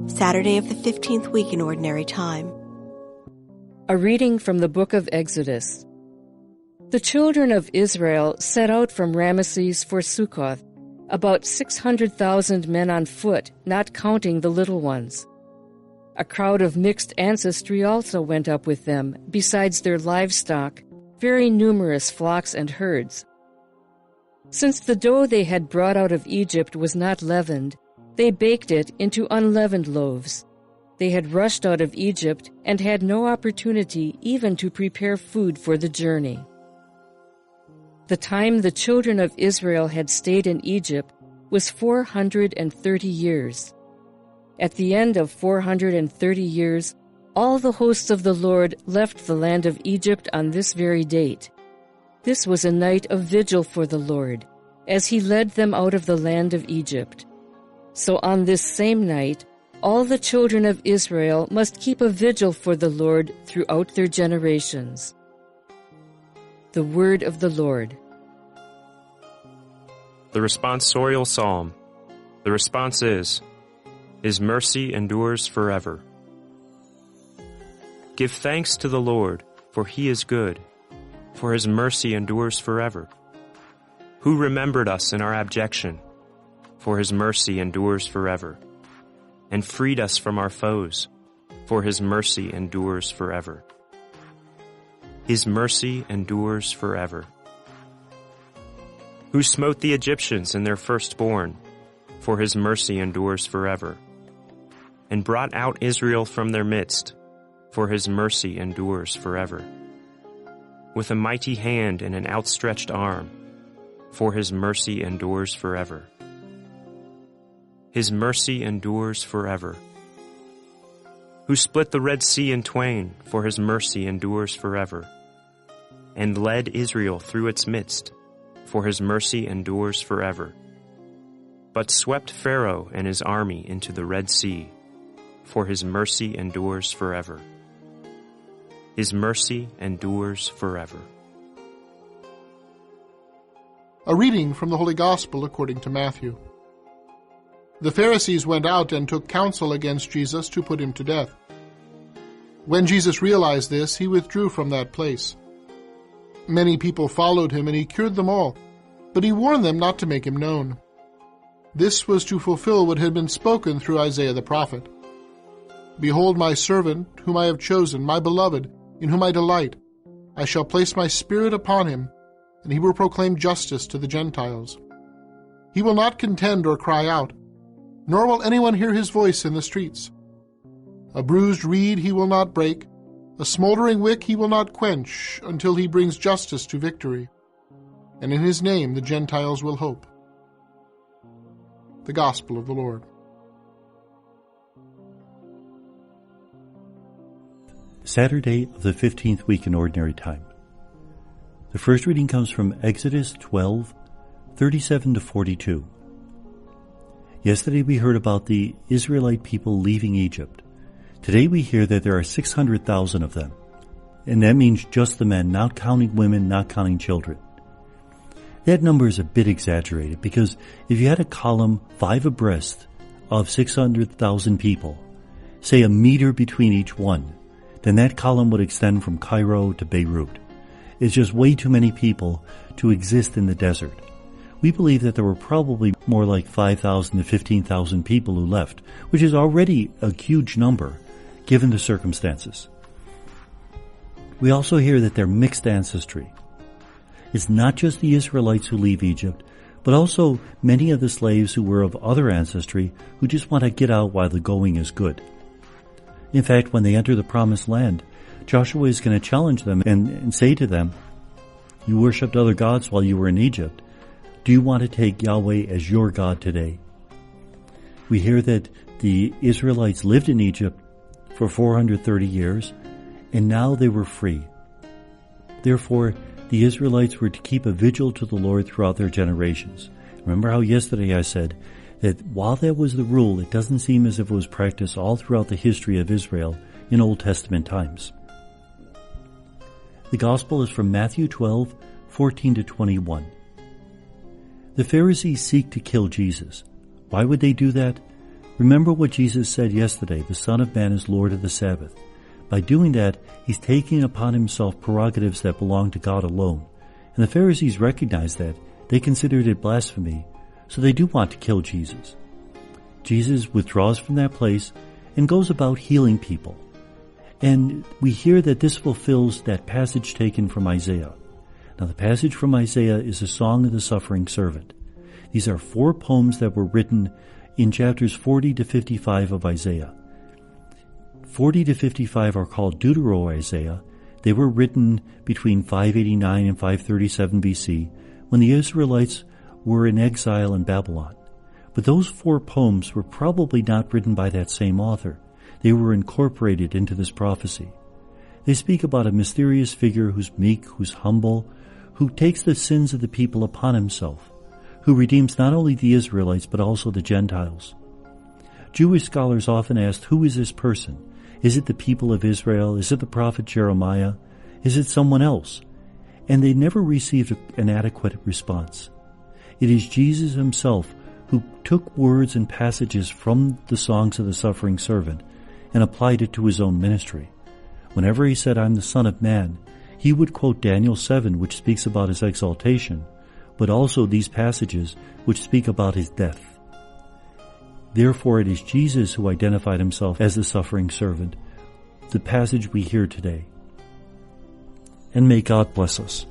Saturday of the 15th week in Ordinary Time. A reading from the book of Exodus. The children of Israel set out from Ramesses for Sukkoth, about 600,000 men on foot, not counting the little ones. A crowd of mixed ancestry also went up with them, besides their livestock, very numerous flocks and herds. Since the dough they had brought out of Egypt was not leavened, they baked it into unleavened loaves. They had rushed out of Egypt and had no opportunity even to prepare food for the journey. The time the children of Israel had stayed in Egypt was 430 years. At the end of 430 years, all the hosts of the Lord left the land of Egypt on this very date. This was a night of vigil for the Lord, as he led them out of the land of Egypt. So on this same night, all the children of Israel must keep a vigil for the Lord throughout their generations. The word of the Lord. The responsorial psalm. The response is, His mercy endures forever. Give thanks to the Lord, for He is good, for His mercy endures forever. Who remembered us in our abjection? For His mercy endures forever. And freed us from our foes, for His mercy endures forever. His mercy endures forever. Who smote the Egyptians in their firstborn, for His mercy endures forever. And brought out Israel from their midst, for His mercy endures forever. With a mighty hand and an outstretched arm, for His mercy endures forever. His mercy endures forever. Who split the Red Sea in twain, for His mercy endures forever. And led Israel through its midst, for His mercy endures forever. But swept Pharaoh and his army into the Red Sea, for His mercy endures forever. His mercy endures forever. A reading from the Holy Gospel according to Matthew. The Pharisees went out and took counsel against Jesus to put Him to death. When Jesus realized this, He withdrew from that place. Many people followed Him, and He cured them all, but He warned them not to make Him known. This was to fulfill what had been spoken through Isaiah the prophet. Behold my servant, whom I have chosen, my beloved, in whom I delight. I shall place my Spirit upon Him, and He will proclaim justice to the Gentiles. He will not contend or cry out, nor will anyone hear His voice in the streets. A bruised reed He will not break, a smoldering wick He will not quench, until He brings justice to victory. And in His name the Gentiles will hope. The Gospel of the Lord. Saturday of the 15th week in Ordinary Time. The first reading comes from Exodus 12, 37 to 42. Yesterday we heard about the Israelite people leaving Egypt. Today we hear that there are 600,000 of them. And that means just the men, not counting women, not counting children. That number is a bit exaggerated because if you had a column 5 abreast of 600,000 people, say a meter between each one, then that column would extend from Cairo to Beirut. It's just way too many people to exist in the desert. We believe that there were probably more like 5,000 to 15,000 people who left, which is already a huge number, given the circumstances. We also hear that they're mixed ancestry. It's not just the Israelites who leave Egypt, but also many of the slaves who were of other ancestry who just want to get out while the going is good. In fact, when they enter the Promised Land, Joshua is going to challenge them and say to them, "You worshipped other gods while you were in Egypt. Do you want to take Yahweh as your God today?" We hear that the Israelites lived in Egypt for 430 years, and now they were free. Therefore, the Israelites were to keep a vigil to the Lord throughout their generations. Remember how yesterday I said that while that was the rule, it doesn't seem as if it was practiced all throughout the history of Israel in Old Testament times. The Gospel is from Matthew 12, 14-21. The Pharisees seek to kill Jesus. Why would they do that? Remember what Jesus said yesterday, the Son of Man is Lord of the Sabbath. By doing that, he's taking upon himself prerogatives that belong to God alone. And the Pharisees recognized that. They considered it blasphemy, so they do want to kill Jesus. Jesus withdraws from that place and goes about healing people. And we hear that this fulfills that passage taken from Isaiah. Now, the passage from Isaiah is a song of the suffering servant. These are 4 poems that were written in chapters 40 to 55 of Isaiah. 40 to 55 are called Deutero-Isaiah. They were written between 589 and 537 BC when the Israelites were in exile in Babylon. But those 4 poems were probably not written by that same author. They were incorporated into this prophecy. They speak about a mysterious figure who's meek, who's humble, who takes the sins of the people upon himself, who redeems not only the Israelites but also the Gentiles. Jewish scholars often asked, who is this person? Is it the people of Israel? Is it the prophet Jeremiah? Is it someone else? And they never received an adequate response. It is Jesus himself who took words and passages from the songs of the suffering servant and applied it to his own ministry. Whenever he said, I'm the Son of Man, he would quote Daniel 7, which speaks about his exaltation, but also these passages which speak about his death. Therefore, it is Jesus who identified himself as the suffering servant, the passage we hear today. And may God bless us.